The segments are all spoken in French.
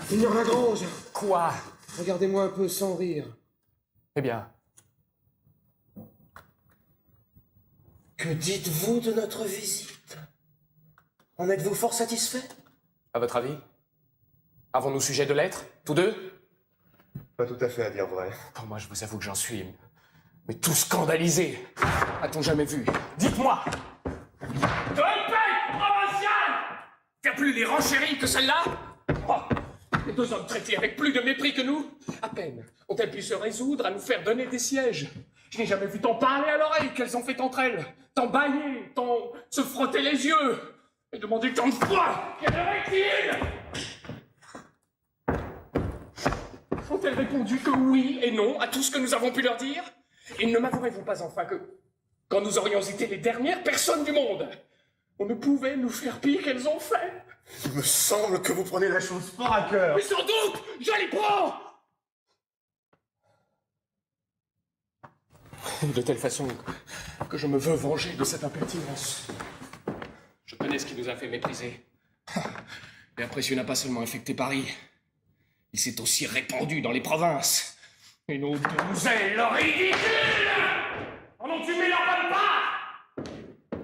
Seigneur Lagrange! Quoi? Regardez-moi un peu sans rire. Eh bien. Que dites-vous de notre visite? En êtes-vous fort satisfait? À votre avis? Avons-nous sujet de lettres, tous deux? Pas tout à fait, à dire vrai. Pour moi, je vous avoue que j'en suis... mais tout scandalisé. A-t-on jamais vu? Dites-moi! De paix provinciale! Faire plus les renchéries que celle-là? Oh, les deux hommes traités avec plus de mépris que nous? À peine ont-elles pu se résoudre à nous faire donner des sièges. Je n'ai jamais vu tant parler à l'oreille qu'elles ont fait entre elles. Tant bâiller, tant se frotter les yeux. Et demander tant de fois quelle heure est-il? Ont-elles répondu que oui et non à tout ce que nous avons pu leur dire? Et ne m'avouerez-vous pas enfin que, quand nous aurions été les dernières personnes du monde, on ne pouvait nous faire pire qu'elles ont fait? Il me semble que vous prenez la chose fort à cœur. Mais sans doute, je les prends! De telle façon que je me veux venger de cette impertinence. Je connais ce qui nous a fait mépriser. Et après, n'a pas seulement infecté Paris, il s'est aussi répandu dans les provinces. Et nos demoiselles ridicules en ont tué leur bonne part.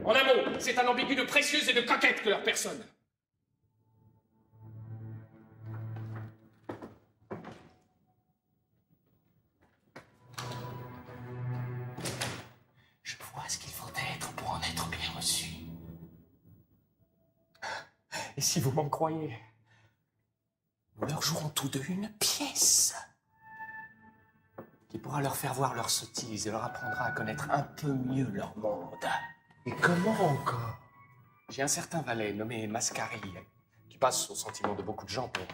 En un mot, c'est un ambigu de précieuses et de coquettes que leur personne. Je vois ce qu'il faut être pour en être bien reçu. Et si vous m'en croyez, nous leur jouerons tous deux une pièce qui pourra leur faire voir leur sottise et leur apprendra à connaître un peu mieux leur monde. Et comment encore? J'ai un certain valet nommé Mascari qui passe au sentiment de beaucoup de gens pour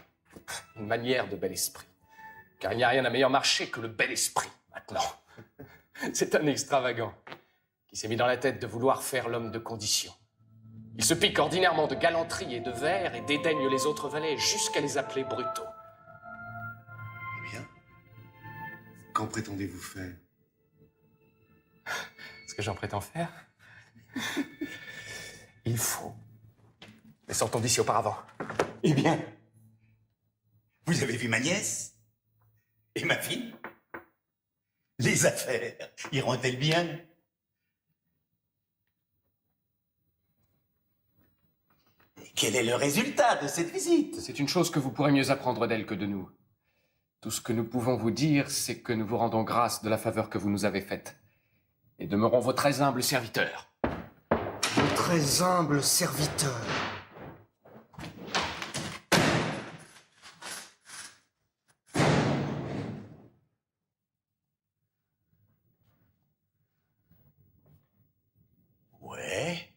une manière de bel esprit. Car il n'y a rien à meilleur marché que le bel esprit, maintenant. C'est un extravagant qui s'est mis dans la tête de vouloir faire l'homme de condition. Il se pique ordinairement de galanterie et de vers et dédaigne les autres valets jusqu'à les appeler brutaux. Eh bien, qu'en prétendez-vous faire? Ce que j'en prétends faire? Il faut. Mais sortons d'ici auparavant. Eh bien, vous avez vu ma nièce et ma fille? Les affaires iront-elles bien? Et quel est le résultat de cette visite? C'est une chose que vous pourrez mieux apprendre d'elle que de nous. Tout ce que nous pouvons vous dire, c'est que nous vous rendons grâce de la faveur que vous nous avez faite. Et demeurons vos très humbles serviteurs. Vos très humbles serviteurs. Ouais.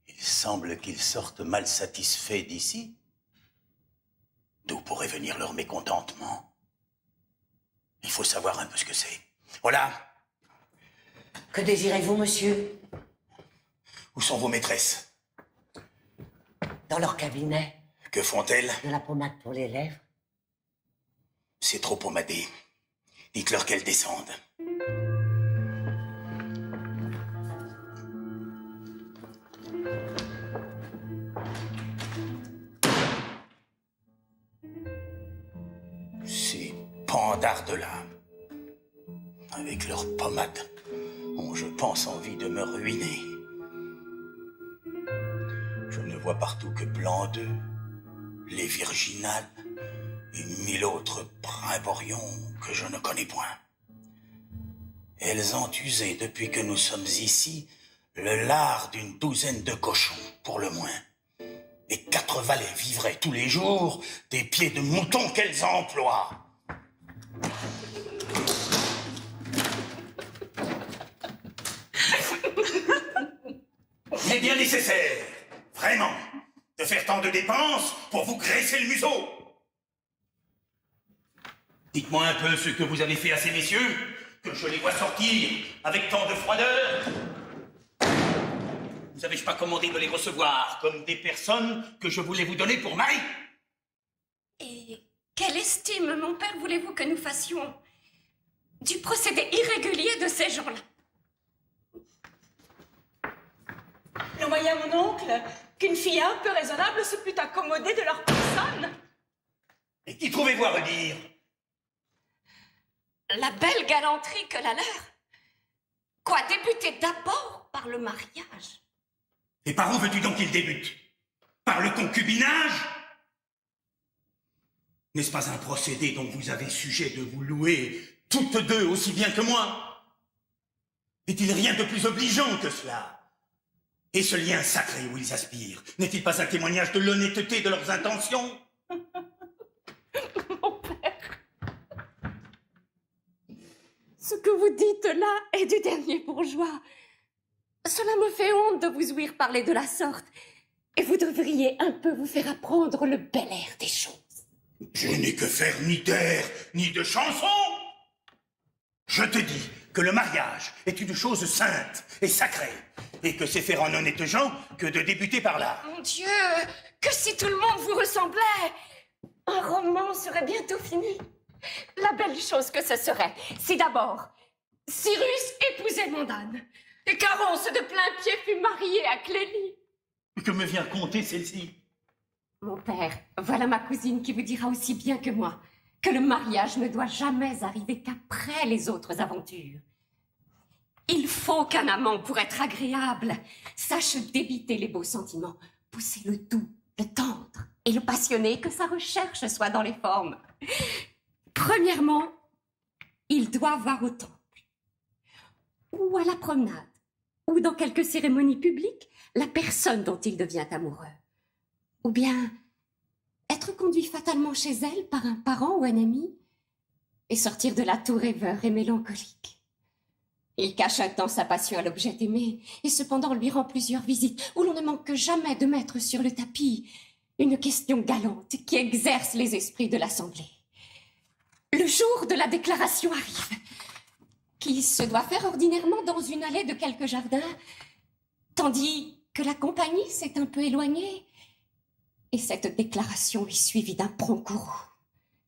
Il semble qu'ils sortent mal satisfaits d'ici. D'où pourrait venir leur mécontentement? Il faut savoir un peu ce que c'est. Voilà. Que désirez-vous, monsieur? Où sont vos maîtresses? Dans leur cabinet. Que font-elles? De la pommade pour les lèvres. C'est trop pommadé. Dites-leur qu'elles descendent. Ces pendardes-là, avec leur pommade, ont, je pense, envie de me ruiner. Je ne vois partout que blanc d'œuf, les virginales et 1000 autres brimborions que je ne connais point. Elles ont usé, depuis que nous sommes ici, le lard d'une douzaine de cochons, pour le moins. Et 4 valets vivraient tous les jours des pieds de mouton qu'elles emploient. Il est bien nécessaire, vraiment, de faire tant de dépenses pour vous graisser le museau. Dites-moi un peu ce que vous avez fait à ces messieurs, que je les vois sortir avec tant de froideur. Vous avez-je pas commandé de les recevoir comme des personnes que je voulais vous donner pour mari? Et quelle estime, mon père, voulez-vous que nous fassions du procédé irrégulier de ces gens-là? Le moyen, mon oncle, qu'une fille un peu raisonnable se pût accommoder de leur personne. Et qui trouvez-vous à redire? La belle galanterie que la leur. Quoi, débuter d'abord par le mariage? Et par où veux-tu donc qu'il débute? Par le concubinage? N'est-ce pas un procédé dont vous avez sujet de vous louer toutes deux aussi bien que moi? Est-il rien de plus obligeant que cela? Et ce lien sacré où ils aspirent, n'est-il pas un témoignage de l'honnêteté de leurs intentions? Mon père, ce que vous dites là est du dernier bourgeois. Cela me fait honte de vous ouïr parler de la sorte. Et vous devriez un peu vous faire apprendre le bel air des choses. Je n'ai que faire ni d'air, ni de chanson. Je te dis que le mariage est une chose sainte et sacrée, et que c'est faire en honnête gens que de débuter par là. Mon Dieu, que si tout le monde vous ressemblait, un roman serait bientôt fini. La belle chose que ce serait, si d'abord Cyrus épousait Mandane, et qu'Arance de plein pied fut mariée à Clélie. Que me vient conter celle-ci? Mon père, voilà ma cousine qui vous dira aussi bien que moi que le mariage ne doit jamais arriver qu'après les autres aventures. Il faut qu'un amant, pour être agréable, sache débiter les beaux sentiments, pousser le doux, le tendre et le passionné, que sa recherche soit dans les formes. Premièrement, il doit voir au temple, ou à la promenade, ou dans quelque cérémonie publique, la personne dont il devient amoureux. Ou bien être conduit fatalement chez elle par un parent ou un ami et sortir de là tout rêveur et mélancolique. Il cache un temps sa passion à l'objet aimé et cependant lui rend plusieurs visites où l'on ne manque jamais de mettre sur le tapis une question galante qui exerce les esprits de l'assemblée. Le jour de la déclaration arrive, qui se doit faire ordinairement dans une allée de quelques jardins, tandis que la compagnie s'est un peu éloignée. Et cette déclaration est suivie d'un prompt courroux,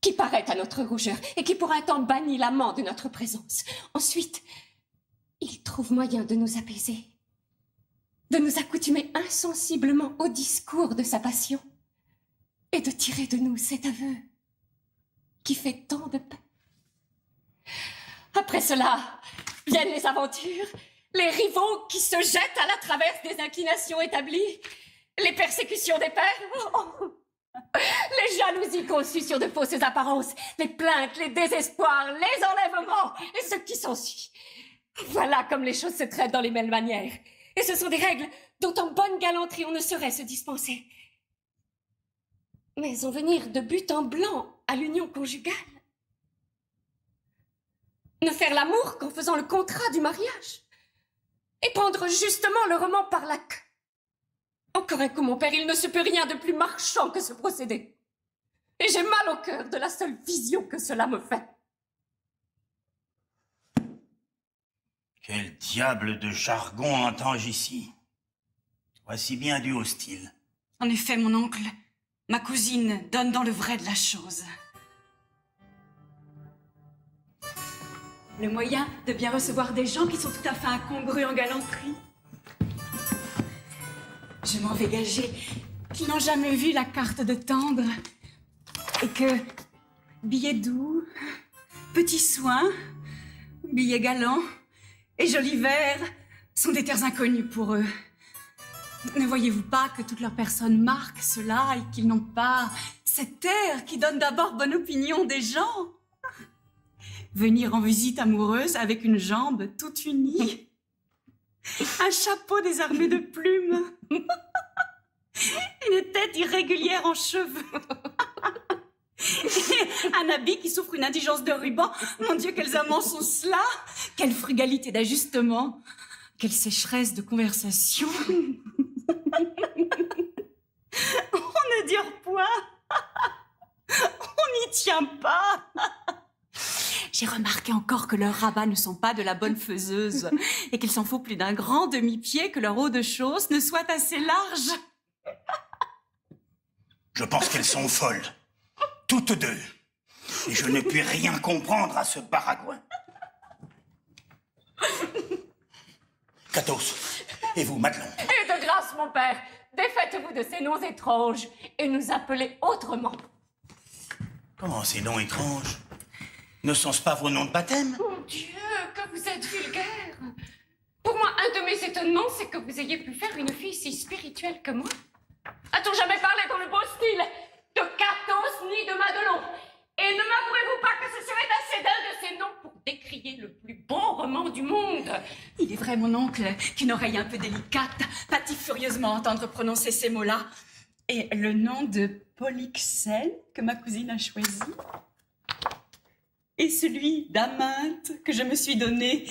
qui paraît à notre rougeur et qui pour un temps bannit l'amant de notre présence. Ensuite, il trouve moyen de nous apaiser, de nous accoutumer insensiblement au discours de sa passion et de tirer de nous cet aveu qui fait tant de peine. Après cela, viennent les aventures, les rivaux qui se jettent à la traverse des inclinations établies, les persécutions des pères, les jalousies conçues sur de fausses apparences, les plaintes, les désespoirs, les enlèvements et ce qui s'ensuit. Voilà comme les choses se traitent dans les mêmes manières. Et ce sont des règles dont en bonne galanterie on ne saurait se dispenser. Mais en venir de but en blanc à l'union conjugale, ne faire l'amour qu'en faisant le contrat du mariage, et prendre justement le roman par la queue. Encore un coup, mon père, il ne se peut rien de plus marchand que ce procédé. Et j'ai mal au cœur de la seule vision que cela me fait. Quel diable de jargon entends-je ici? Voici bien du hostile. En effet, mon oncle, ma cousine donne dans le vrai de la chose. Le moyen de bien recevoir des gens qui sont tout à fait incongrus en galanterie. Je m'en vais gager qu'ils n'ont jamais vu la carte de tendre et que billets doux, petits soins, billets galants et jolis vers sont des terres inconnues pour eux. Ne voyez-vous pas que toute leur personne marque cela et qu'ils n'ont pas cet air qui donne d'abord bonne opinion des gens? Venir en visite amoureuse avec une jambe toute unie, un chapeau désarmé de plumes, une tête irrégulière en cheveux, et un habit qui souffre une indigence de ruban. Mon Dieu, quels amants sont cela! Quelle frugalité d'ajustement! Quelle sécheresse de conversation! On ne dure point! On n'y tient pas! J'ai remarqué encore que leurs rabats ne sont pas de la bonne faiseuse et qu'il s'en faut plus d'un grand demi-pied que leur haut de chausse ne soit assez large. Je pense qu'elles sont folles. Toutes deux. Et je ne puis rien comprendre à ce baragouin. Catos, et vous, Madelon? Et de grâce, mon père, défaites-vous de ces noms étranges et nous appelez autrement. Comment ces noms étranges? Ne sont-ce pas vos noms de baptême? Mon Dieu, que vous êtes vulgaire. Pour moi, un de mes étonnements, c'est que vous ayez pu faire une fille si spirituelle que moi. A-t-on jamais parlé dans le beau style de Catos ni de Madelon? Et ne m'avouerez-vous pas que ce serait assez d'un de ces noms pour décrier le plus beau roman du monde? Il est vrai, mon oncle, qu'une oreille un peu délicate pâtit furieusement à entendre prononcer ces mots-là. Et le nom de Polyxène que ma cousine a choisi, et celui d'Aminte que je me suis donné,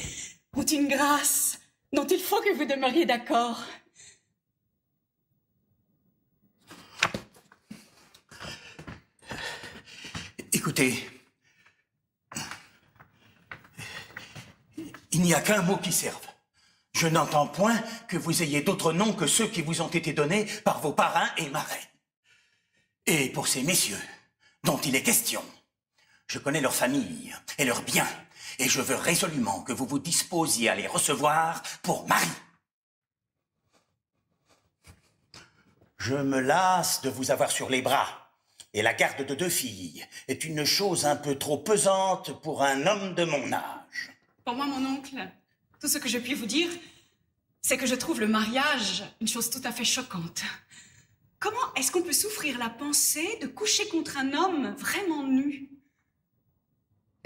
ont une grâce dont il faut que vous demeuriez d'accord. Écoutez, il n'y a qu'un mot qui serve. Je n'entends point que vous ayez d'autres noms que ceux qui vous ont été donnés par vos parrains et marraines. Et pour ces messieurs dont il est question, je connais leur famille et leurs biens, et je veux résolument que vous vous disposiez à les recevoir pour mari. Je me lasse de vous avoir sur les bras, et la garde de 2 filles est une chose un peu trop pesante pour un homme de mon âge. Pour moi, mon oncle, tout ce que je puis vous dire, c'est que je trouve le mariage une chose tout à fait choquante. Comment est-ce qu'on peut souffrir la pensée de coucher contre un homme vraiment nu?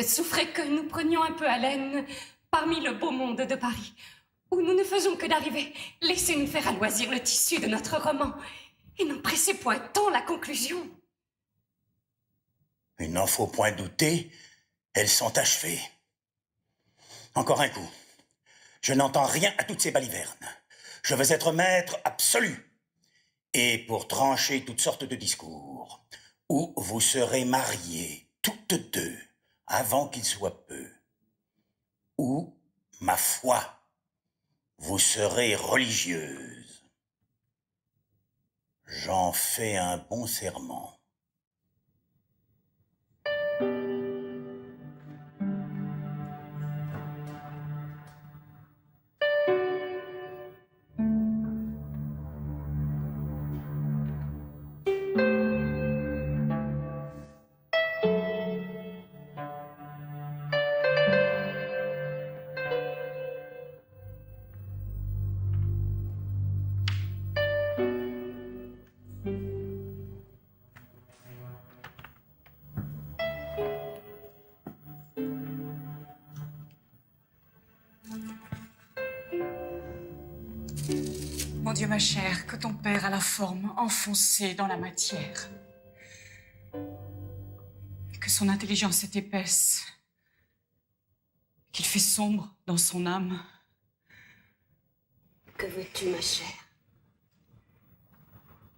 Souffrez que nous prenions un peu haleine parmi le beau monde de Paris, où nous ne faisons que d'arriver. Laissez-nous faire à loisir le tissu de notre roman, et n'en pressez point tant la conclusion. Il n'en faut point douter, elles sont achevées. Encore un coup. Je n'entends rien à toutes ces balivernes. Je veux être maître absolu. Et pour trancher toutes sortes de discours, où vous serez mariés, toutes deux, avant qu'il soit peu, ou, ma foi, vous serez religieuse. J'en fais un bon serment. Mon Dieu, ma chère, que ton père a la forme enfoncée dans la matière. Que son intelligence est épaisse. Qu'il fait sombre dans son âme. Que veux-tu, ma chère?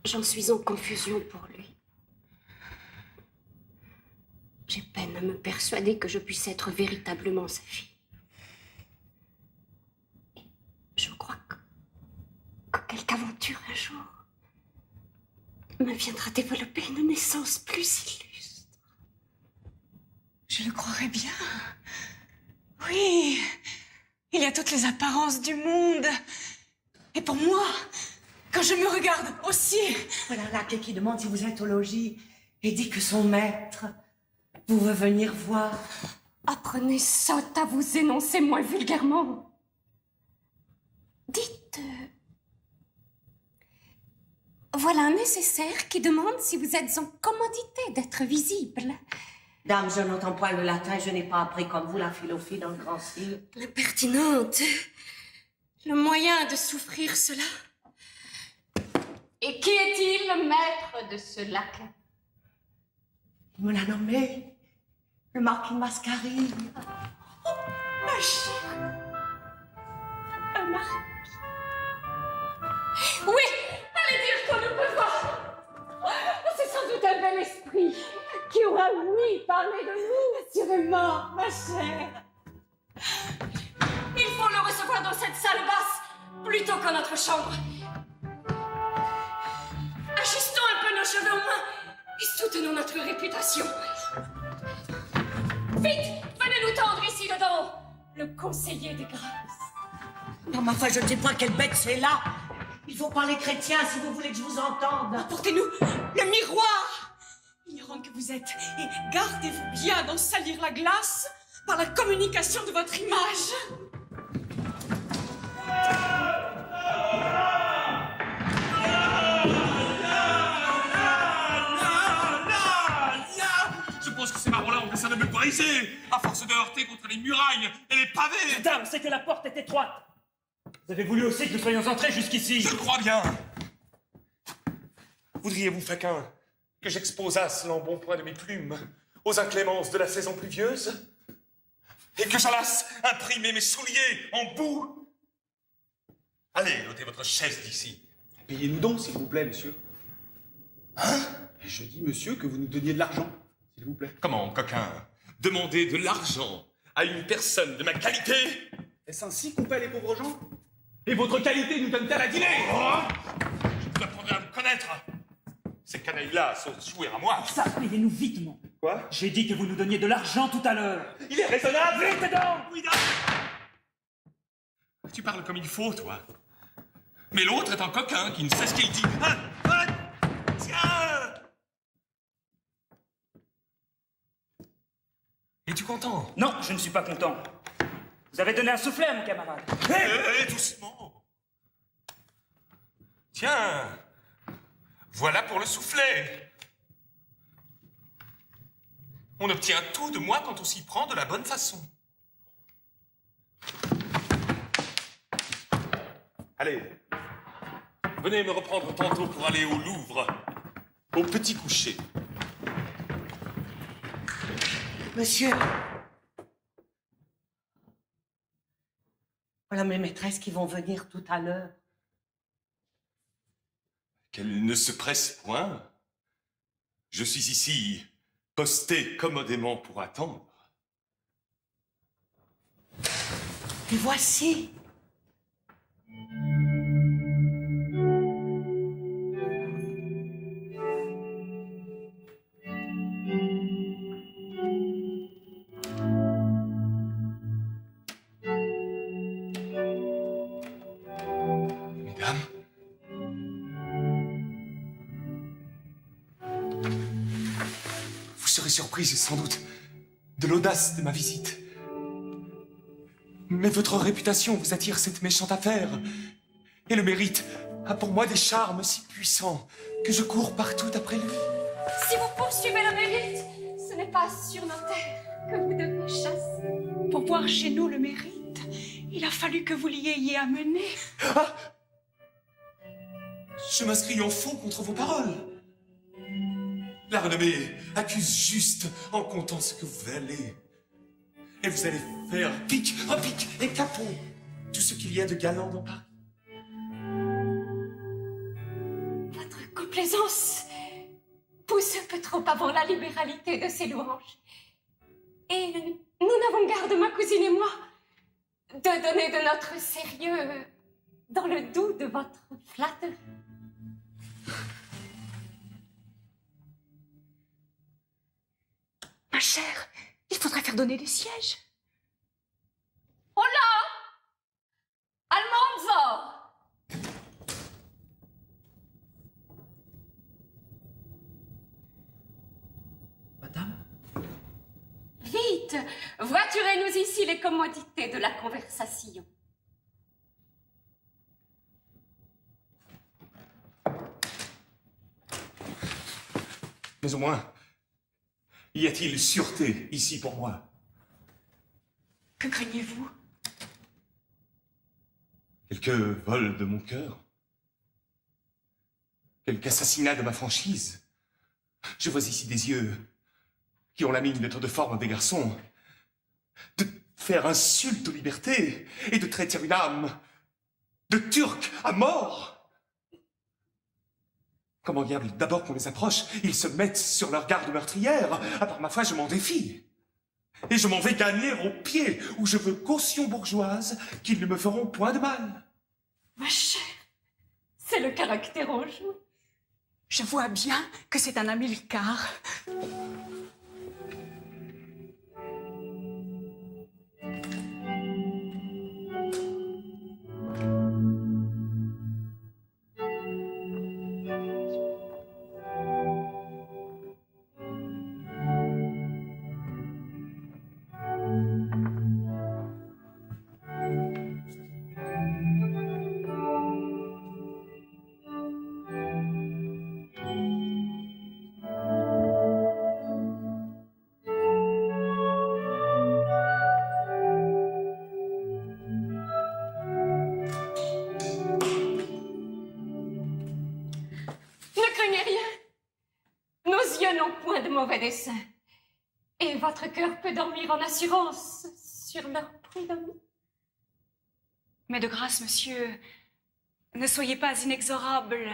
J'en suis en confusion pour lui. J'ai peine à me persuader que je puisse être véritablement sa fille. Et je crois que quelque aventure un jour me viendra développer une naissance plus illustre. Je le croirais bien. Oui, il y a toutes les apparences du monde. Et pour moi, quand je me regarde aussi... Voilà laquelle qui demande si vous êtes au logis et dit que son maître vous veut venir voir. Apprenez sotte à vous énoncer moins vulgairement. Dites... Voilà un nécessaire qui demande si vous êtes en commodité d'être visible. Dame, je n'entends point le latin, je n'ai pas appris comme vous la philosophie dans le grand style. L'impertinente. Le moyen de souffrir cela. Et qui est-il, le maître de ce lac? Il me l'a nommé. Le marquis Mascarille. Oh, ma chère. Un marquis. Oui, allez dire qu'on nous peut voir. C'est sans doute un bel esprit qui aura, oui, parlé de nous. Assurément, ma chère. Il faut le recevoir dans cette salle basse plutôt qu'en notre chambre. Ajustons un peu nos cheveux aux mains et soutenons notre réputation. Vite, venez nous tendre ici dedans, le conseiller des grâces. Non, ma foi, je ne sais point quelle bête c'est là. Il faut parler chrétien si vous voulez que je vous entende. Apportez-nous le miroir. Ignorante que vous êtes, et gardez-vous bien d'en salir la glace par la communication de votre image. Je pense que ces marrons-là ont dessein de me briser, à force de heurter contre les murailles et les pavés. Dame, c'est que la porte est étroite. Vous avez voulu aussi que nous soyons entrés jusqu'ici. Je le crois bien. Voudriez-vous, Faquin, que j'exposasse l'embonpoint de mes plumes aux inclémences de la saison pluvieuse? Et que j'allasse imprimer mes souliers en boue? Allez, ôtez votre chaise d'ici. Payez-nous donc, s'il vous plaît, monsieur. Hein? Et je dis, monsieur, que vous nous donniez de l'argent, s'il vous plaît. Comment, coquin? Demander de l'argent à une personne de ma qualité? Est-ce ainsi qu'on paie les pauvres gens? Et votre qualité nous donne-t-elle à dîner? Oh, je vous apprendrai à me connaître. Ces canailles-là sont joués à moi. Ça, payez-nous vitement. Quoi? J'ai dit que vous nous donniez de l'argent tout à l'heure. Il est raisonnable. Vite donc! Oui, tu parles comme il faut, toi. Mais l'autre est un coquin qui ne sait ce qu'il dit. Tiens! Es-tu content? Non, je ne suis pas content. Vous avez donné un soufflet à mon camarade. Doucement. Tiens, voilà pour le soufflet. On obtient tout de moi quand on s'y prend de la bonne façon. Allez, venez me reprendre tantôt pour aller au Louvre, au petit coucher. Monsieur. Voilà mes maîtresses qui vont venir tout à l'heure. Qu'elle ne se presse point. Je suis ici, posté commodément pour attendre. Et voici. Mesdames, vous serez surprises sans doute de l'audace de ma visite. Mais votre réputation vous attire cette méchante affaire. Et le mérite a pour moi des charmes si puissants que je cours partout après lui. Si vous poursuivez le mérite, ce n'est pas sur nos terres que vous devez chasser. Pour voir chez nous le mérite, il a fallu que vous l'y ayez amené. Ah! Je m'inscris en faux contre vos paroles. La renommée accuse juste en comptant ce que vous valez. Et vous allez faire pic, repique et capot tout ce qu'il y a de galant dans Paris. Votre complaisance pousse un peu trop avant la libéralité de ces louanges. Et nous n'avons garde, ma cousine et moi, de donner de notre sérieux dans le doux de votre flatterie. Ma chère, il faudrait faire donner des sièges. Hola! Almanzor! Madame? Vite! Voiturez-nous ici les commodités de la conversation. Mais au moins, y a-t-il sûreté ici pour moi? Que craignez-vous? Quelque vol de mon cœur? Quelque assassinat de ma franchise? Je vois ici des yeux qui ont la mine d'être de forme des garçons, de faire insulte aux libertés et de traiter une âme de turc à mort. Comment diable, d'abord qu'on les approche, ils se mettent sur leur garde meurtrière. À part ma foi, je m'en défie. Et je m'en vais gagner au pied où je veux caution bourgeoise qu'ils ne me feront point de mal. Ma chère, c'est le caractère enjoué. Je vois bien que c'est un Hamilcar. Mauvais dessein. Et votre cœur peut dormir en assurance sur leur prud'homme. Mais de grâce, monsieur, ne soyez pas inexorable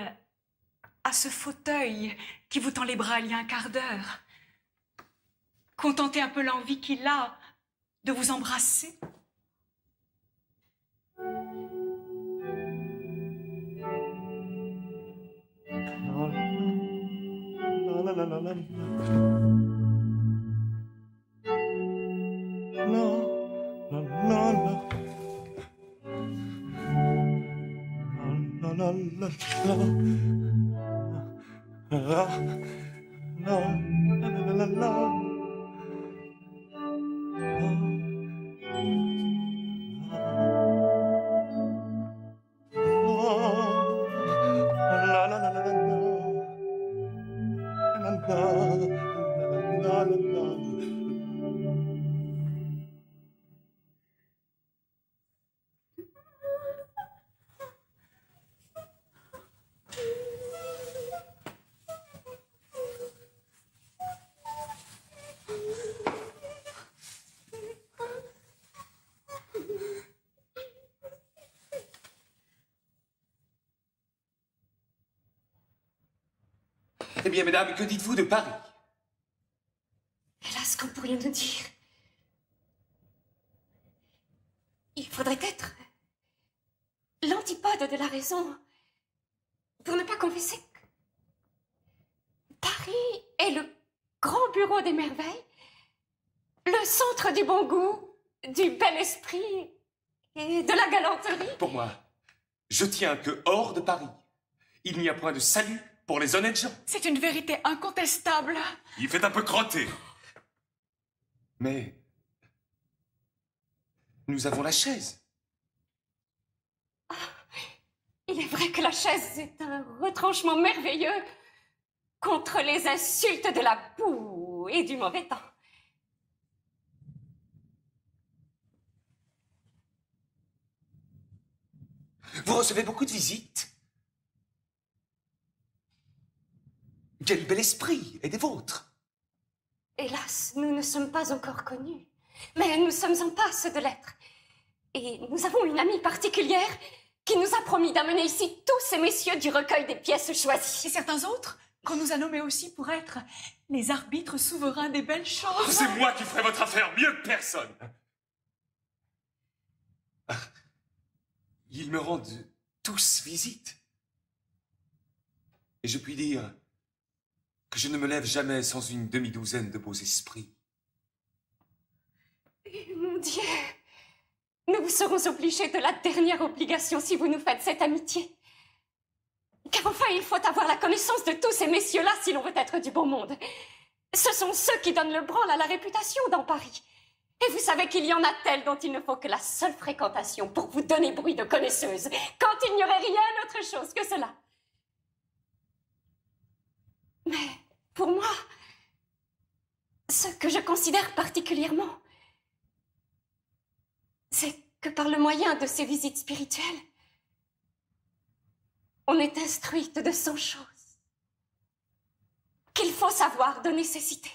à ce fauteuil qui vous tend les bras il y a un quart d'heure. Contentez un peu l'envie qu'il a de vous embrasser. Eh bien, mesdames, que dites-vous de Paris? Hélas, qu'on peut rien nous dire. Il faudrait être l'antipode de la raison pour ne pas confesser que Paris est le grand bureau des merveilles, le centre du bon goût, du bel esprit et de la galanterie. Pour moi, je tiens que hors de Paris, il n'y a point de salut pour les honnêtes gens. C'est une vérité incontestable. Il fait un peu crotter. Mais nous avons la chaise. Oh, il est vrai que la chaise est un retranchement merveilleux contre les insultes de la boue et du mauvais temps. Vous recevez beaucoup de visites? Quel bel esprit est des vôtres! Hélas, nous ne sommes pas encore connus, mais nous sommes en passe de l'être. Et nous avons une amie particulière qui nous a promis d'amener ici tous ces messieurs du recueil des pièces choisies. Et certains autres qu'on nous a nommés aussi pour être les arbitres souverains des belles choses. Oh, c'est moi qui ferai votre affaire, mieux que personne. Ils me rendent tous visite. Et je puis dire que je ne me lève jamais sans une demi-douzaine de beaux esprits. Mon Dieu, nous vous serons obligés de la dernière obligation si vous nous faites cette amitié. Car enfin, il faut avoir la connaissance de tous ces messieurs-là si l'on veut être du beau monde. Ce sont ceux qui donnent le branle à la réputation dans Paris. Et vous savez qu'il y en a tels dont il ne faut que la seule fréquentation pour vous donner bruit de connaisseuse, quand il n'y aurait rien autre chose que cela. Mais Pour moi, ce que je considère particulièrement, c'est que par le moyen de ces visites spirituelles, on est instruite de 100 choses qu'il faut savoir de nécessité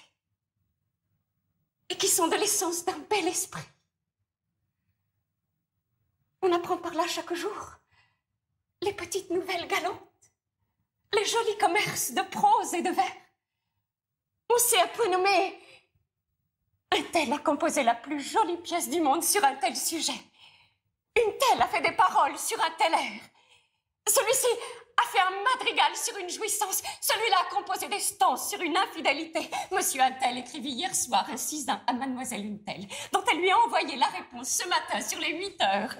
et qui sont de l'essence d'un bel esprit. On apprend par là chaque jour les petites nouvelles galantes, les jolis commerces de prose et de vers. On sait un peu nommer un tel a composé la plus jolie pièce du monde sur un tel sujet. Une telle a fait des paroles sur un tel air. Celui-ci a fait un madrigal sur une jouissance. Celui-là a composé des stances sur une infidélité. Monsieur un tel écrivit hier soir un cisin à mademoiselle une telle, dont elle lui a envoyé la réponse ce matin sur les 8 heures.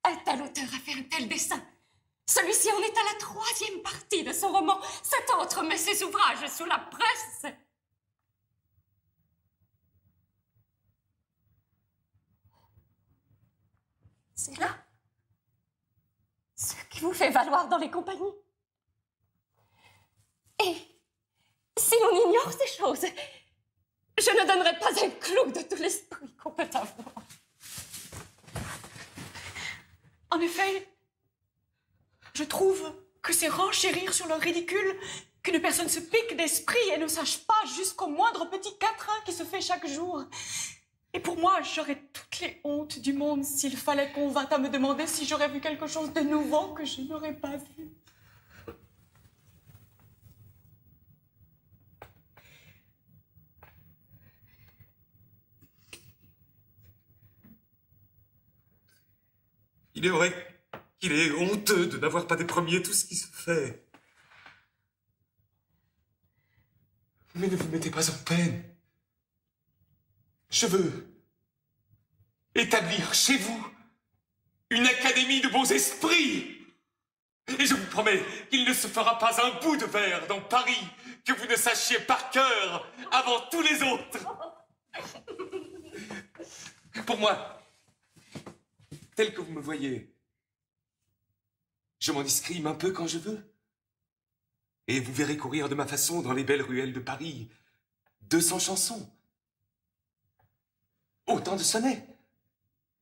Un tel auteur a fait un tel dessin. Celui-ci en est à la 3e partie de son roman. Cet autre met ses ouvrages sous la presse. C'est là ce qui vous fait valoir dans les compagnies. Et si l'on ignore ces choses, je ne donnerai pas un clou de tout l'esprit qu'on peut avoir. En effet, je trouve que c'est renchérir sur le ridicule qu'une personne se pique d'esprit et ne sache pas jusqu'au moindre petit quatrain qui se fait chaque jour. Et pour moi, j'aurais toutes les hontes du monde s'il fallait qu'on vînt à me demander si j'aurais vu quelque chose de nouveau que je n'aurais pas vu. Il est vrai qu'il est honteux de n'avoir pas des premiers tout ce qui se fait. Mais ne vous mettez pas en peine. Je veux établir chez vous une académie de beaux esprits. Et je vous promets qu'il ne se fera pas un bout de verre dans Paris que vous ne sachiez par cœur avant tous les autres. Pour moi, tel que vous me voyez, je m'en escrime un peu quand je veux. Et vous verrez courir de ma façon dans les belles ruelles de Paris 200 chansons. Autant de sonnets,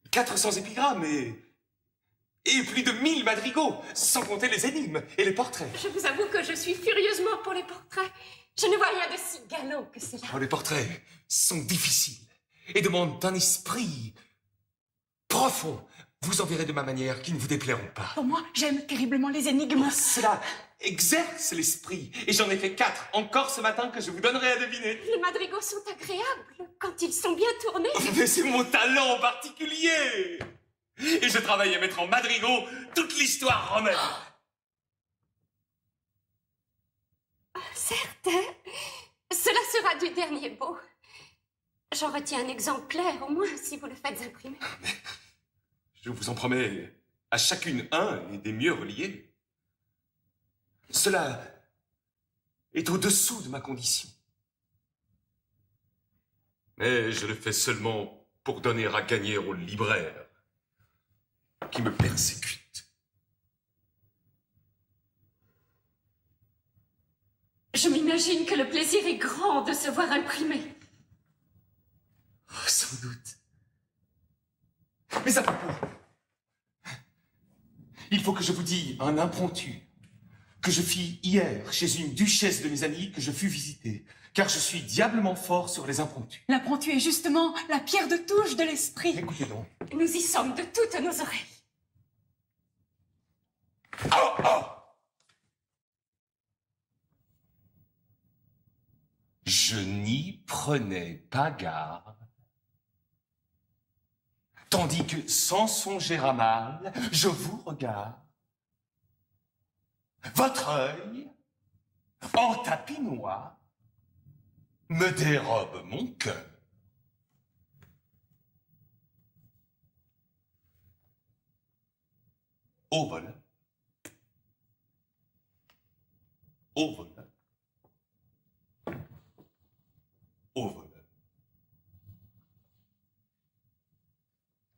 400 épigrammes et plus de 1000 madrigaux, sans compter les énigmes et les portraits. Je vous avoue que je suis furieusement pour les portraits. Je ne vois rien de si galant que cela. Oh, les portraits sont difficiles et demandent un esprit profond. Vous en verrez de ma manière qui ne vous déplairont pas. Pour moi, j'aime terriblement les énigmes. Cela exerce l'esprit. Et j'en ai fait 4 encore ce matin que je vous donnerai à deviner. Les madrigaux sont agréables quand ils sont bien tournés. Mais c'est mon talent particulier. Et je travaille à mettre en madrigaux toute l'histoire romaine. Certes, cela sera du dernier beau. J'en retiens un exemplaire au moins si vous le faites imprimer. Je vous en promets à chacune un et des mieux reliés. Cela est au-dessous de ma condition. Mais je le fais seulement pour donner à gagner au libraire qui me persécute. Je m'imagine que le plaisir est grand de se voir imprimer. Oh, sans doute. Mais à propos, il faut que je vous dise un impromptu que je fis hier chez une duchesse de mes amies que je fus visiter, car je suis diablement fort sur les impromptus. L'impromptu est justement la pierre de touche de l'esprit. Écoutez donc. Nous y sommes de toutes nos oreilles. Oh, oh! Je n'y prenais pas garde. Tandis que, sans songer à mal, je vous regarde. Votre œil, en tapis noir, me dérobe mon cœur. Au vol. Au vol. Au vol.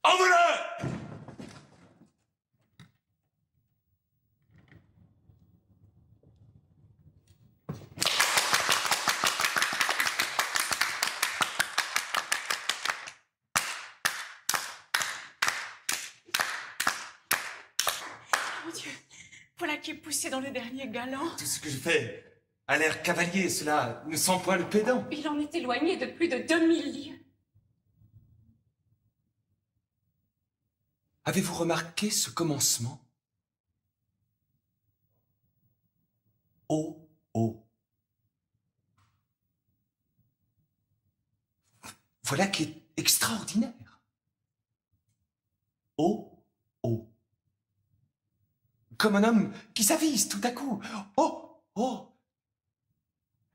En voleur! Mon Dieu, voilà qui est poussé dans le dernier galant. Tout ce que je fais a l'air cavalier, cela ne sent point le pédant. Il en est éloigné de plus de 2000 lieues. Avez-vous remarqué ce commencement? Oh, oh. Voilà qui est extraordinaire. Oh, oh. Comme un homme qui s'avise tout à coup. Oh, oh.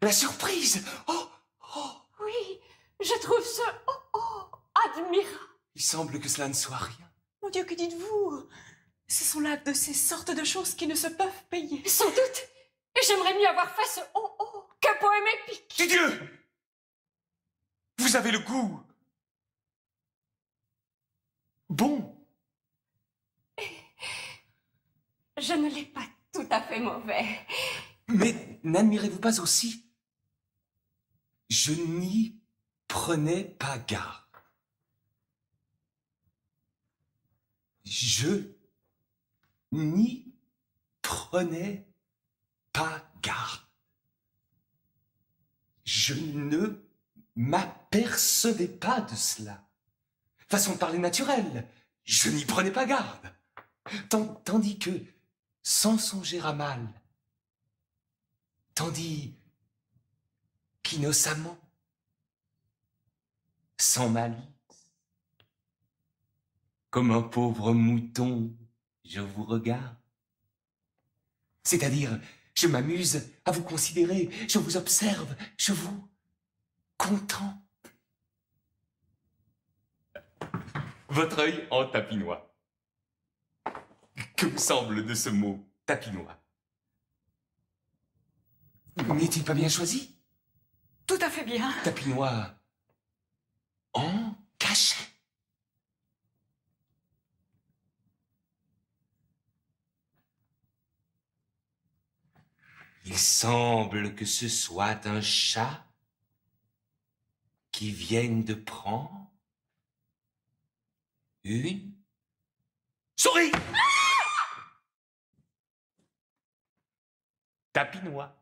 La surprise. Oh, oh. Oui, je trouve ce admirable. Il semble que cela ne soit rien. Mon Dieu, que dites-vous? Ce sont là de ces sortes de choses qui ne se peuvent payer. Sans doute. Et j'aimerais mieux avoir fait ce qu'un poème épique. Du Dieu! Vous avez le goût. Bon. Je ne l'ai pas tout à fait mauvais. Mais n'admirez-vous pas aussi? Je n'y prenais pas garde. Je n'y prenais pas garde. Je ne m'apercevais pas de cela. Façon de parler naturelle, je n'y prenais pas garde. Tandis que, sans songer à mal, tandis qu'innocemment, sans malice, comme un pauvre mouton, je vous regarde. C'est-à-dire, je m'amuse à vous considérer, je vous observe, je vous contemple. Votre œil en tapinois. Que vous semble de ce mot tapinois? N'est-il pas bien choisi? Tout à fait bien. Tapinois en cachet. Il semble que ce soit un chat qui vienne de prendre une souris. Tapinois.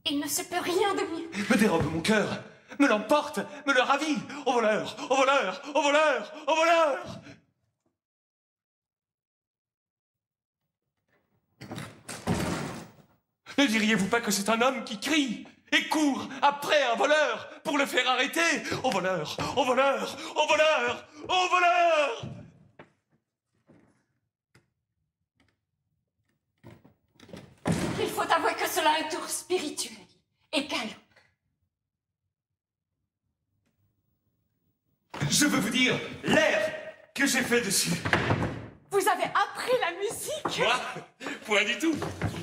Il ne se peut rien de mieux. Me dérobe mon cœur, me l'emporte, me le ravit. Au voleur, au voleur, au voleur, au voleur. Ne diriez-vous pas que c'est un homme qui crie et court après un voleur pour le faire arrêter? Au voleur, au voleur, au voleur, au voleur! Il faut avouer que cela a un tour spirituel et galant. Je veux vous dire l'air que j'ai fait dessus. Vous avez appris la musique? Moi? Point du tout.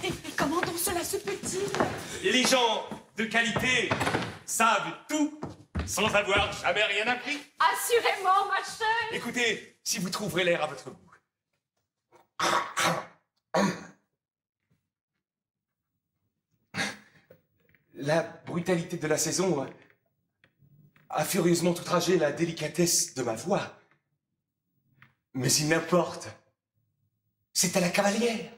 Et comment donc cela se peut-il? Les gens de qualité savent tout sans avoir jamais rien appris. Assurément, ma chère. Écoutez, si vous trouverez l'air à votre goût. La brutalité de la saison a furieusement outragé la délicatesse de ma voix. Mais il n'importe. C'est à la cavalière.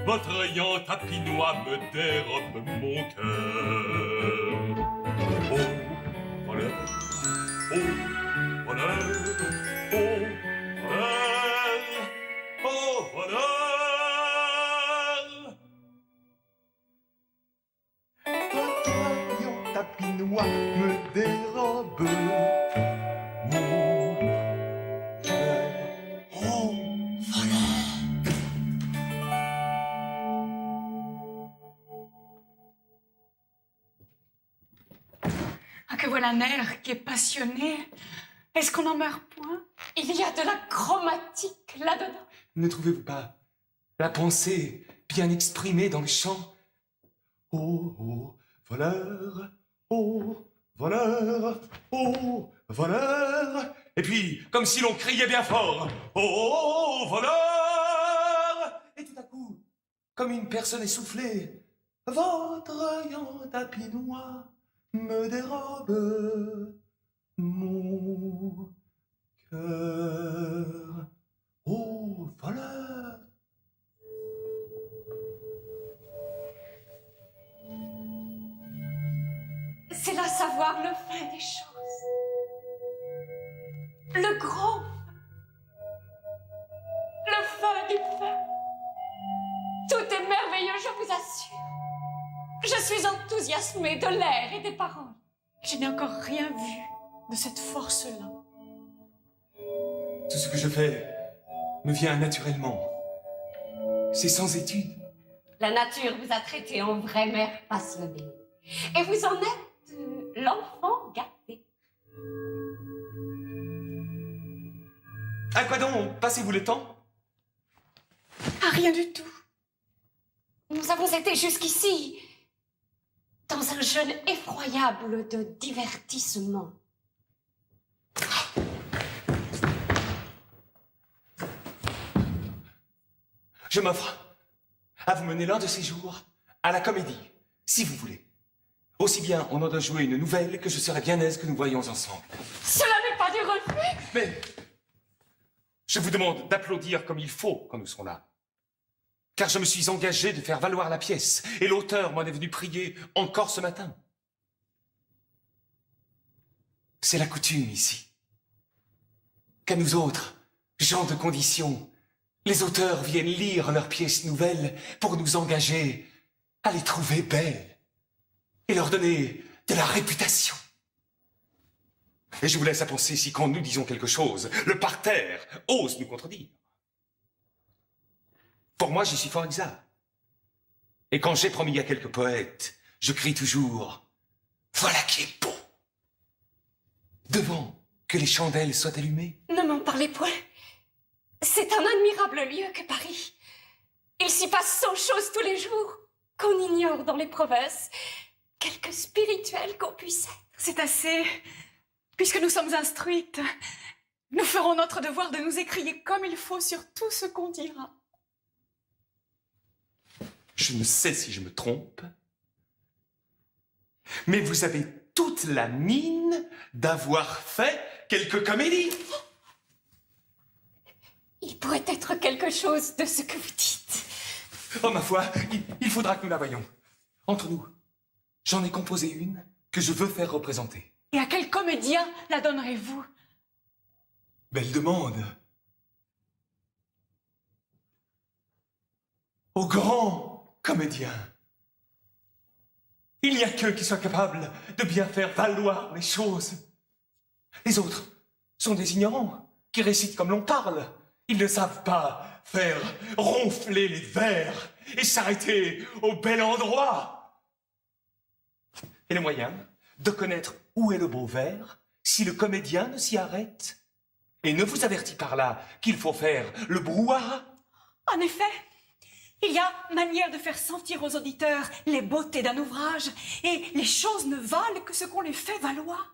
Votre œil en tapinois me dérobe mon cœur. Oh, voleur, oh, voleur, oh, voleur, oh, voleur. Votre œil en tapinois me dérobe mon cœur. Oh, voleur. que voilà un air qui est passionné. Est-ce qu'on n'en meurt point? Il y a de la chromatique là-dedans. Ne trouvez-vous pas la pensée bien exprimée dans le chant? Oh, oh, voleur, oh, voleur, oh, voleur. Et puis, comme si l'on criait bien fort, oh, voleur. Et tout à coup, comme une personne essoufflée, votre rayon tapinois me dérobe mon cœur. Oh, voleur. C'est là savoir le fin des choses. Le gros fin. Le fin du fin. Tout est merveilleux, je vous assure. Je suis enthousiasmée de l'air et des paroles. Je n'ai encore rien vu de cette force-là. Tout ce que je fais me vient naturellement. C'est sans étude. La nature vous a traité en vraie mère passionnée. Et vous en êtes l'enfant gâté. À quoi donc passez-vous le temps? Ah, rien du tout. Nous avons été jusqu'ici dans un jeûne effroyable de divertissement. Je m'offre à vous mener l'un de ces jours à la comédie, si vous voulez. Aussi bien on en doit jouer une nouvelle que je serai bien aise que nous voyions ensemble. Cela n'est pas du refus. Mais je vous demande d'applaudir comme il faut quand nous serons là. Car je me suis engagé de faire valoir la pièce, et l'auteur m'en est venu prier encore ce matin. C'est la coutume ici. Qu'à nous autres, gens de condition, les auteurs viennent lire leurs pièces nouvelles pour nous engager à les trouver belles et leur donner de la réputation. Et je vous laisse à penser si quand nous disons quelque chose, le parterre ose nous contredire. Pour moi, j'y suis fort exact. Et quand j'ai promis à quelques poètes, je crie toujours « Voilà qui est beau !» devant que les chandelles soient allumées. Ne m'en parlez point. C'est un admirable lieu que Paris. Il s'y passe 100 choses tous les jours qu'on ignore dans les provinces. Quelque spirituel qu'on puisse être. C'est assez. Puisque nous sommes instruites, nous ferons notre devoir de nous écrier comme il faut sur tout ce qu'on dira. Je ne sais si je me trompe, mais vous avez toute la mine d'avoir fait quelques comédies. Il pourrait être quelque chose de ce que vous dites. Oh, ma foi, il faudra que nous la voyions. Entre nous, j'en ai composé une que je veux faire représenter. Et à quel comédien la donnerez-vous? Belle demande. Au grand comédien. Il n'y a qu'eux qui soient capables de bien faire valoir les choses. Les autres sont des ignorants qui récitent comme l'on parle. Ils ne savent pas faire ronfler les vers et s'arrêter au bel endroit. Et le moyen de connaître où est le beau vers si le comédien ne s'y arrête et ne vous avertit par là qu'il faut faire le brouhaha. En effet, il y a manière de faire sentir aux auditeurs les beautés d'un ouvrage, et les choses ne valent que ce qu'on les fait valoir.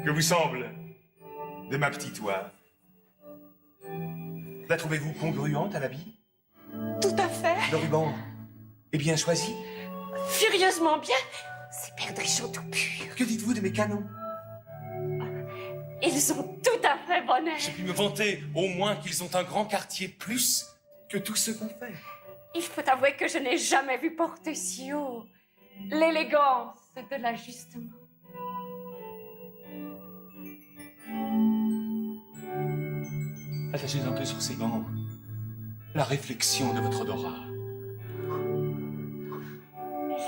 Que vous semble de ma petite oie? La trouvez-vous congruente à l'habit? Tout à fait. Le ruban est bien choisi? Furieusement bien. Ces perdrichons tout purs. Que dites-vous de mes canons? Ils ont tout à fait bon air. J'ai pu me vanter au moins qu'ils ont un grand quartier plus que tous ceux qu'on fait. Il faut avouer que je n'ai jamais vu porter si haut l'élégance de l'ajustement. Attachez un peu sur ces gants. la réflexion de votre odorat.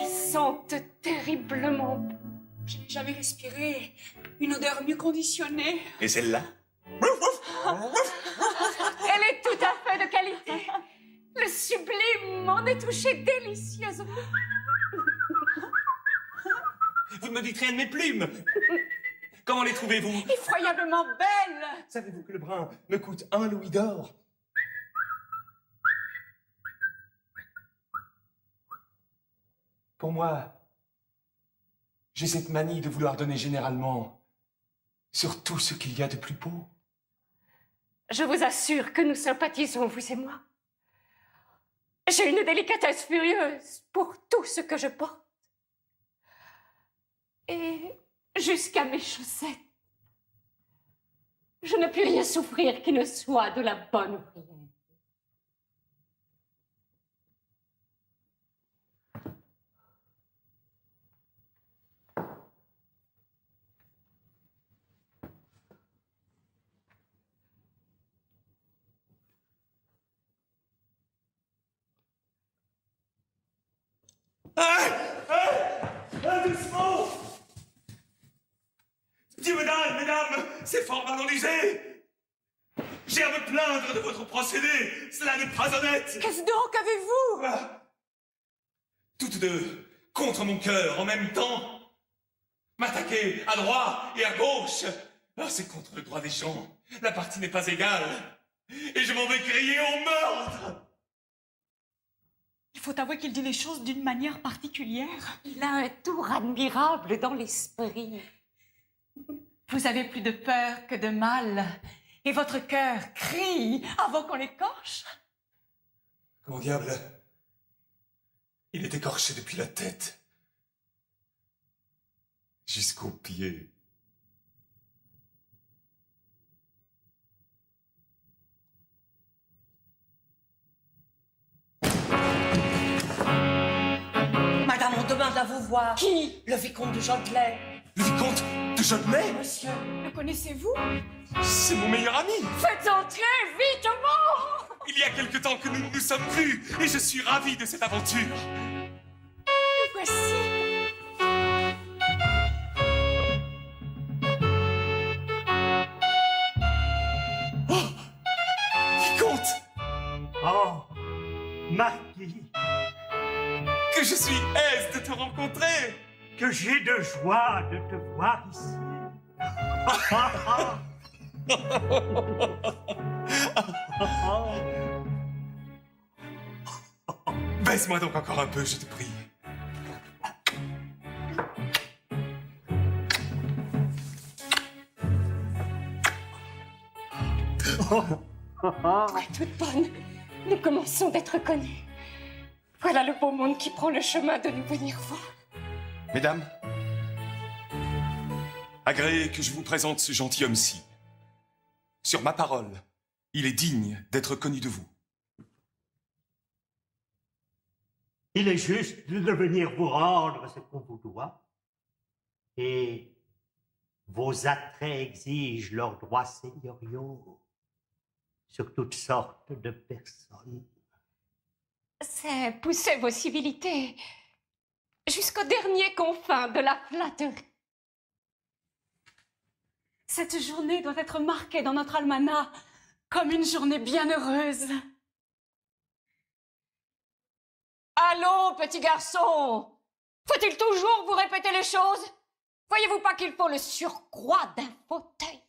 Ils sentent terriblement bon. Je n'ai jamais respiré une odeur mieux conditionnée. Et celle-là? Elle est tout à fait de qualité. Le sublime m'en est touché délicieusement. Vous ne me dites rien de mes plumes. Comment les trouvez-vous? Effroyablement belle. Savez-vous que le brun me coûte 1 louis d'or? Pour moi, j'ai cette manie de vouloir donner généralement sur tout ce qu'il y a de plus beau. Je vous assure que nous sympathisons, vous et moi. J'ai une délicatesse furieuse pour tout ce que je porte. Et jusqu'à mes chaussettes. Je ne puis rien souffrir qui ne soit de la bonne ouvrière. Doucement! Dieu me donne, mesdames, c'est fort mal enlisé! J'ai à me plaindre de votre procédé, cela n'est pas honnête! Qu'est-ce donc avez-vous? Toutes deux, contre mon cœur en même temps. M'attaquer à droite et à gauche. C'est contre le droit des gens. La partie n'est pas égale. Et je m'en vais crier au meurtre! Il faut avouer qu'il dit les choses d'une manière particulière. Il a un tour admirable dans l'esprit. Vous avez plus de peur que de mal. Et votre cœur crie avant qu'on l'écorche. Comment diable? Il est écorché depuis la tête jusqu'aux pieds. Madame, on demande à vous voir. Qui? Le vicomte de Jodelet. Le vicomte de Jodelet? Monsieur. Le connaissez-vous? C'est mon meilleur ami. Faites entrer, vitement! Il y a quelque temps que nous ne nous sommes vus et je suis ravi de cette aventure. Voici. Oh! Vicomte! Oh, marquis! Que je suis aise de te rencontrer! Que j'ai de joie de te voir ici! Baise-moi donc encore un peu, je te prie. Pour être toute bonne, nous commençons d'être connus. Voilà le beau monde qui prend le chemin de nous venir voir. Mesdames, agréez que je vous présente ce gentilhomme-ci. Sur ma parole, il est digne d'être connu de vous. Il est juste de venir vous rendre ce qu'on vous doit. Et vos attraits exigent leurs droits seigneuriaux sur toutes sortes de personnes. C'est pousser vos civilités jusqu'au dernier confin de la flatterie. Cette journée doit être marquée dans notre almanach comme une journée bienheureuse. Allons, petit garçon! Faut-il toujours vous répéter les choses? Voyez-vous pas qu'il faut le surcroît d'un fauteuil?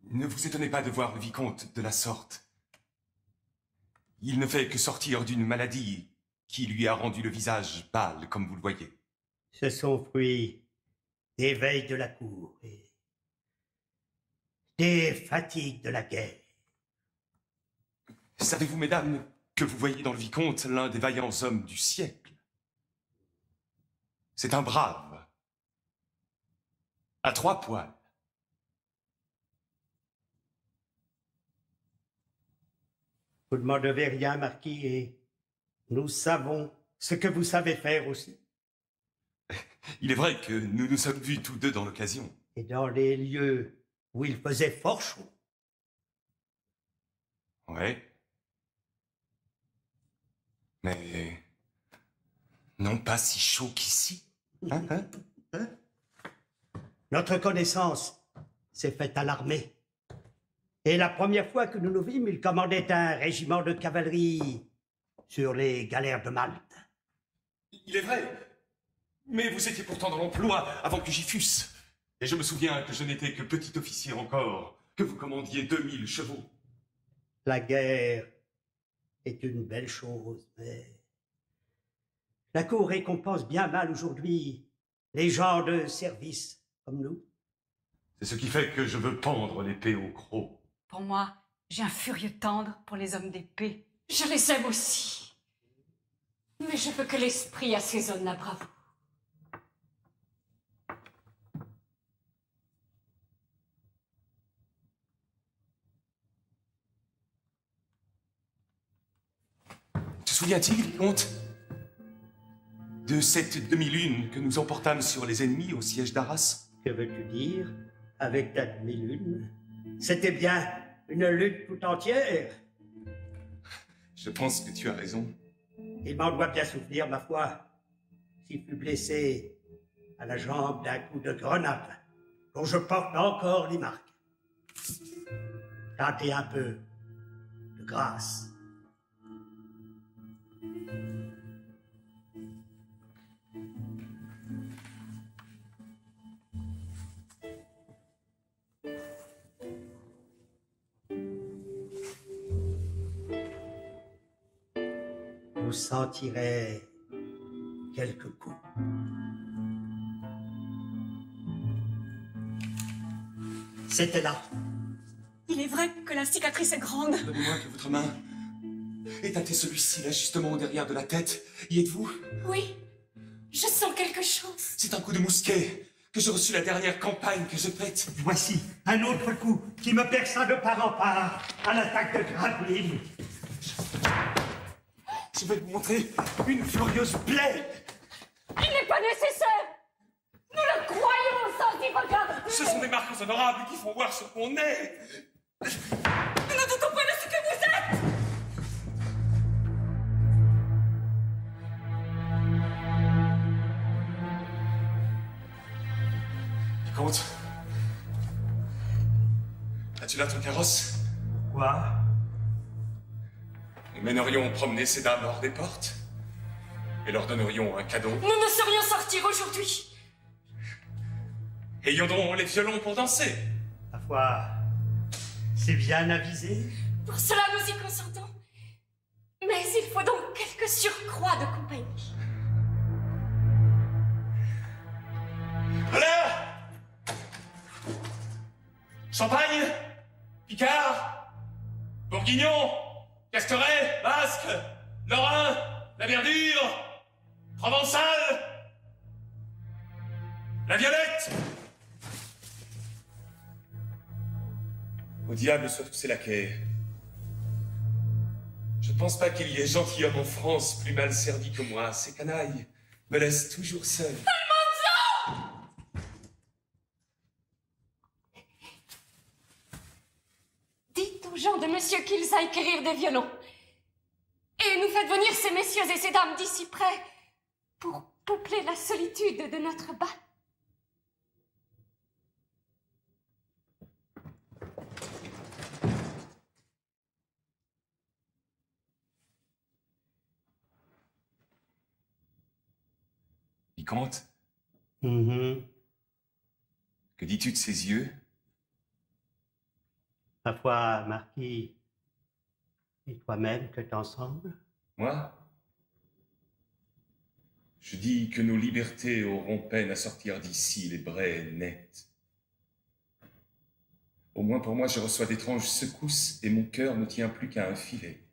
Ne vous étonnez pas de voir le vicomte de la sorte. Il ne fait que sortir d'une maladie qui lui a rendu le visage pâle, comme vous le voyez. Ce sont fruits des veilles de la cour et des fatigues de la guerre. Savez-vous, mesdames, que vous voyez dans le vicomte l'un des vaillants hommes du siècle. C'est un brave, à 3 poils. Vous ne m'en devez rien, Marquis, et nous savons ce que vous savez faire aussi. Il est vrai que nous nous sommes vus tous deux dans l'occasion. Et dans les lieux où il faisait fort chaud. Ouais. Mais non pas si chaud qu'ici. Notre connaissance s'est faite à l'armée. Et la première fois que nous nous vîmes, il commandait un régiment de cavalerie sur les galères de Malte. Il est vrai. Mais vous étiez pourtant dans l'emploi avant que j'y fusse. Et je me souviens que je n'étais que petit officier encore, que vous commandiez 2000 chevaux. La guerre est une belle chose, mais la cour récompense bien mal aujourd'hui les gens de service comme nous. C'est ce qui fait que je veux pendre l'épée au croc. Pour moi, j'ai un furieux tendre pour les hommes d'épée. Je les aime aussi. Mais je veux que l'esprit assaisonne la bravoure. Te souviens-t-il, vicomte, de cette demi-lune que nous emportâmes sur les ennemis au siège d'Arras? Que veux-tu dire avec ta demi-lune? C'était bien une lune tout entière. Je pense que tu as raison. Il m'en doit bien souvenir, ma foi, s'il fut blessé à la jambe d'un coup de grenade, dont je porte encore les marques. Tentez un peu de grâce. Vous sentirez quelques coups. C'était là. Il est vrai que la cicatrice est grande. Donnez-moi que votre main ait tâté celui-ci, là, justement au derrière de la tête. Y êtes-vous? Oui, je sens quelque chose. C'est un coup de mousquet que j'ai reçu la dernière campagne que je pète. Voici un autre coup qui me perça de part en part à l'attaque de Gravelines. Je vais vous montrer une furieuse plaie. Il n'est pas nécessaire. Nous le croyons sans y regarder. Ce sont des marques honorables qui font voir ce qu'on est. Nous ne doutons pas de ce que vous êtes. Vicomte, as-tu là ton carrosse? Quoi? Nous mènerions promener ces dames hors des portes et leur donnerions un cadeau. Nous ne saurions sortir aujourd'hui. Ayons donc les violons pour danser. Ma foi, c'est bien avisé. Pour cela, nous y consentons. Mais il faut donc quelques surcroît de compagnie. Voilà! Champagne, Picard, Bourguignon, Castoret, Basque, Lorrain, la Verdure, Provençal, la Violette. Au diable soient tous ces laquais. Je ne pense pas qu'il y ait gentilhomme en France plus mal servi que moi. Ces canailles me laissent toujours seul. Dites aux gens de monsieur qu'ils aillent quérir des violons. Et nous faites venir ces messieurs et ces dames d'ici près pour peupler la solitude de notre bal. Vicomte, Que dis-tu de ses yeux? Ma foi, Marquis, et toi-même que t'en sembles? Moi? Je dis que nos libertés auront peine à sortir d'ici les braies nettes. Au moins pour moi, je reçois d'étranges secousses et mon cœur ne tient plus qu'à un filet.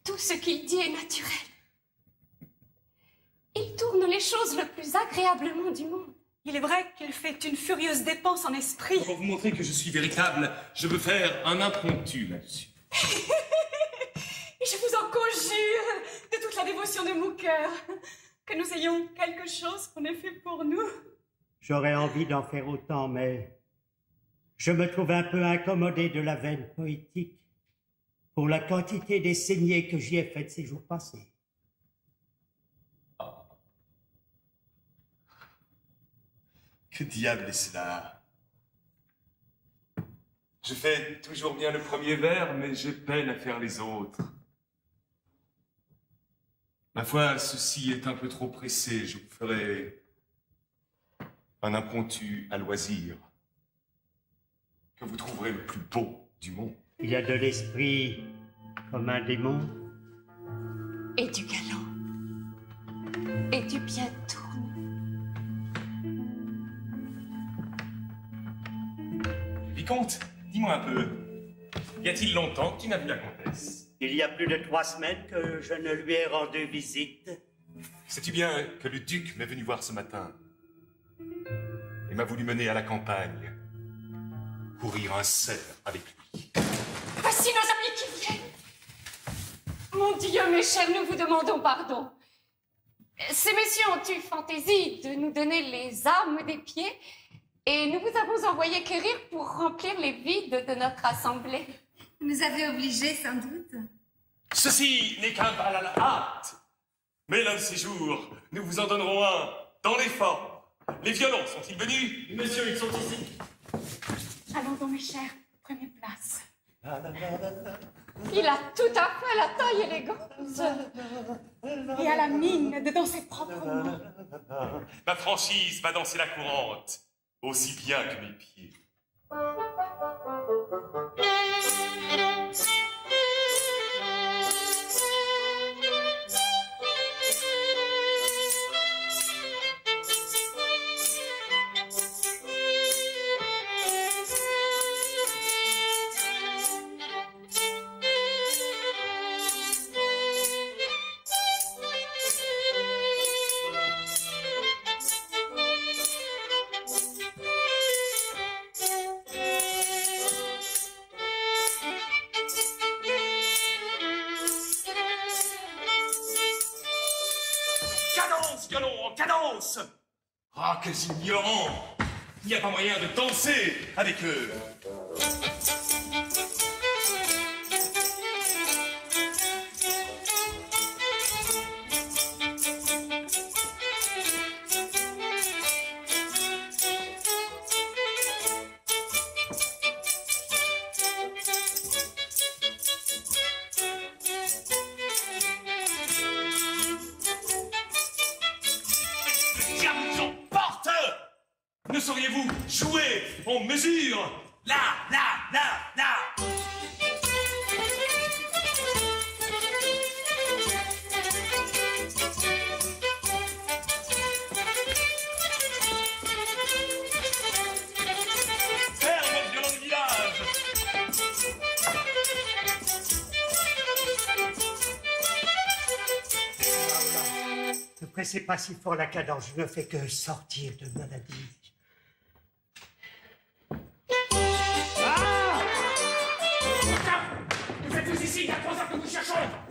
Tout ce qu'il dit est naturel. Il tourne les choses le plus agréablement du monde. Il est vrai qu'il fait une furieuse dépense en esprit. Pour vous montrer que je suis véritable, je veux faire un impromptu là-dessus. Et je vous en conjure, de toute la dévotion de mon cœur, que nous ayons quelque chose qu'on ait fait pour nous. J'aurais envie d'en faire autant, mais je me trouve un peu incommodé de la veine poétique pour la quantité des saignées que j'y ai faites ces jours passés. Que diable est cela? Je fais toujours bien le premier vers, mais j'ai peine à faire les autres. Ma foi, ceci est un peu trop pressé. Je vous ferai un impromptu à loisir que vous trouverez le plus beau du monde. Il y a de l'esprit comme un démon. Et du galant. Et du bien tourné. Vicomte, dis-moi un peu, y a-t-il longtemps que tu n'as vu la comtesse? Il y a plus de 3 semaines que je ne lui ai rendu visite. Sais-tu bien que le duc m'est venu voir ce matin et m'a voulu mener à la campagne, courir un cerf avec lui. Voici nos amis qui viennent. Mon Dieu, mes chers, nous vous demandons pardon. Ces messieurs ont eu fantaisie de nous donner les armes des pieds et nous vous avons envoyé quérir pour remplir les vides de notre assemblée. Vous nous avez obligés, sans doute. Ceci n'est qu'un bal à la hâte. Mais l'un de ces jours, nous vous en donnerons un dans les formes. Les violons sont-ils venus? Monsieur, ils sont ici. Allons donc, mes chers, prenez place. Il a tout à fait la taille élégante. Et à la mine de danser proprement. Ma franchise va danser la courante, aussi bien que mes pieds. Cadence! Ah, quels ignorants! Il n'y a pas moyen de danser avec eux! Ne sauriez-vous jouer en mesure? Là, là, là, là! Faire votre violon de village! Ne pressez pas si fort la cadence, je ne fais que sortir de maladie.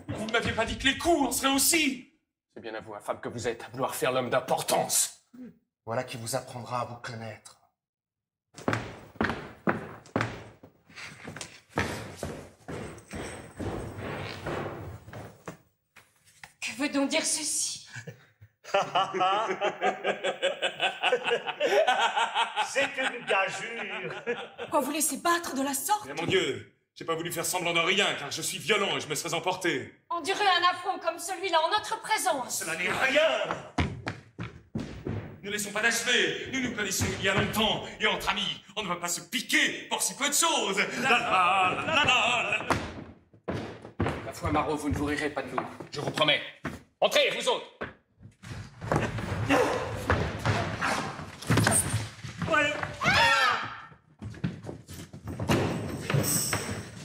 Vous ne m'aviez pas dit que les coups en seraient aussi. C'est bien à vous, infâme que vous êtes, à vouloir faire l'homme d'importance. Voilà qui vous apprendra à vous connaître. Que veut donc dire ceci? C'est une gageure. Pourquoi vous laissez battre de la sorte? Mais mon Dieu, j'ai pas voulu faire semblant de rien, car je suis violent et je me serais emporté. Endurer un affront comme celui-là en notre présence. Cela n'est rien. Ne laissons pas d'achever. Nous nous connaissons il y a longtemps, et entre amis, on ne va pas se piquer pour si peu de choses. Ma foi, Marot, vous ne vous rirez pas de nous, je vous promets. Entrez, vous autres.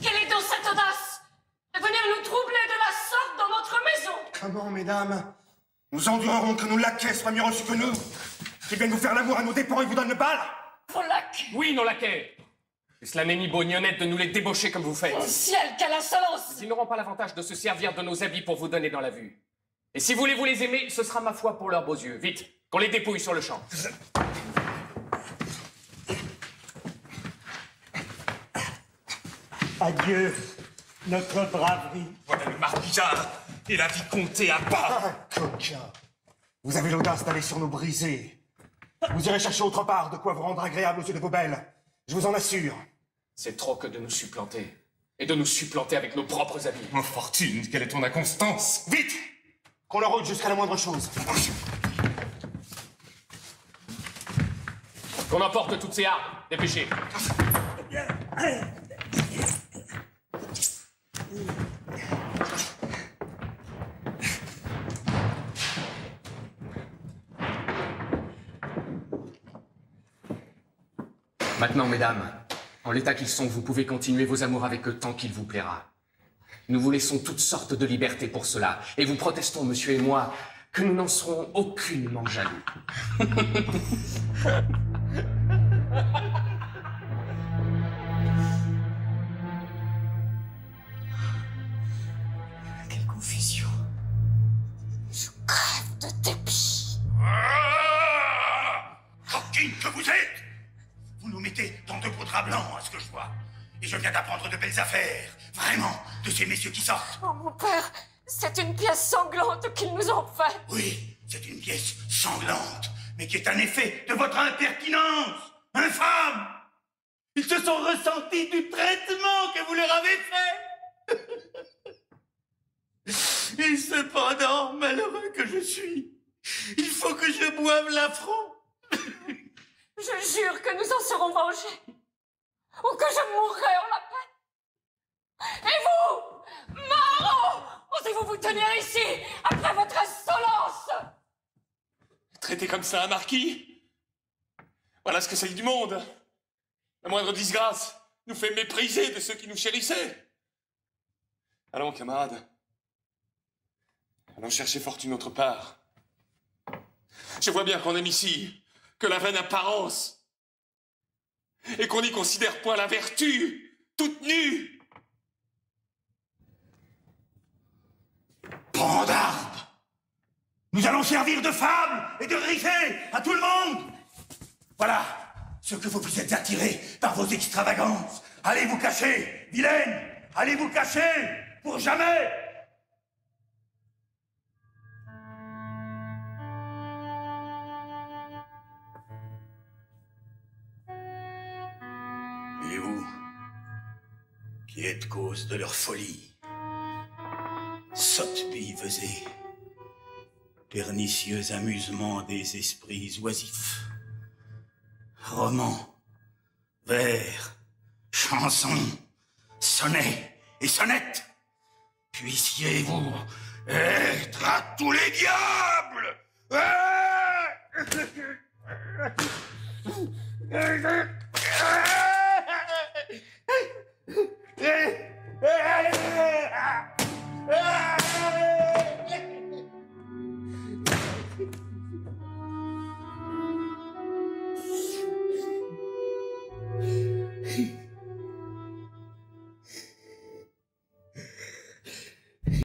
Quelle est donc cette audace de venir nous troubler de la sorte? Nous endurerons que nos laquais soient mieux reçus que nous, qu'ils viennent vous faire l'amour à nos dépens et vous donnent le bal. Vos lacs! Oui, nos laquais. Et cela n'est ni beau ni honnête de nous les débaucher comme vous faites. Mon ciel, quelle insolence! Ils n'auront pas l'avantage de se servir de nos habits pour vous donner dans la vue. Et si voulez-vous les aimer, ce sera ma foi pour leurs beaux yeux. Vite, qu'on les dépouille sur le champ. Adieu, notre braverie. Voilà le marquisat et la vicomté à bas. Ah, coquin. Vous avez l'audace d'aller sur nos brisés. Vous irez chercher autre part de quoi vous rendre agréable aux yeux de vos belles. Je vous en assure. C'est trop que de nous supplanter. Et de nous supplanter avec nos propres habits. Oh, Fortune, quelle est ton inconstance? Vite! Qu'on leur rôde jusqu'à la moindre chose. Qu'on emporte toutes ces armes. Dépêchez. Maintenant, mesdames, en l'état qu'ils sont, vous pouvez continuer vos amours avec eux tant qu'il vous plaira. Nous vous laissons toutes sortes de libertés pour cela, et vous protestons, monsieur et moi, que nous n'en serons aucunement jaloux. Quelle confusion. Je crève de dépit. Coquine que vous êtes! Vous nous mettez dans de beaux draps blancs, à ce que je vois. Et je viens d'apprendre de belles affaires. Vraiment, de ces messieurs qui sortent. Oh, mon père, c'est une pièce sanglante qu'ils nous ont faite. Oui, c'est une pièce sanglante, mais qui est un effet de votre impertinence. Infâme! Ils se sont ressentis du traitement que vous leur avez fait. Et cependant, malheureux que je suis, il faut que je boive l'affront. Je jure que nous en serons vengés. Ou que je mourrai en la paix. Et vous, Marot, osez-vous vous tenir ici, après votre insolence? Traiter comme ça un marquis? Voilà ce que c'est du monde. La moindre disgrâce nous fait mépriser de ceux qui nous chérissaient. Allons, camarades. Allons chercher fortune autre part. Je vois bien qu'on aime ici que la vaine apparence, et qu'on n'y considère point la vertu, toute nue. Brandarde! Nous allons servir de fable et de risée à tout le monde. Voilà ce que vous êtes attirés par vos extravagances. Allez vous cacher, vilaine! Allez vous cacher pour jamais! Et vous, qui êtes cause de leur folie, sotte billevesée, pernicieux amusement des esprits oisifs, romans, vers, chansons, sonnets et sonnettes, puissiez-vous être à tous les diables!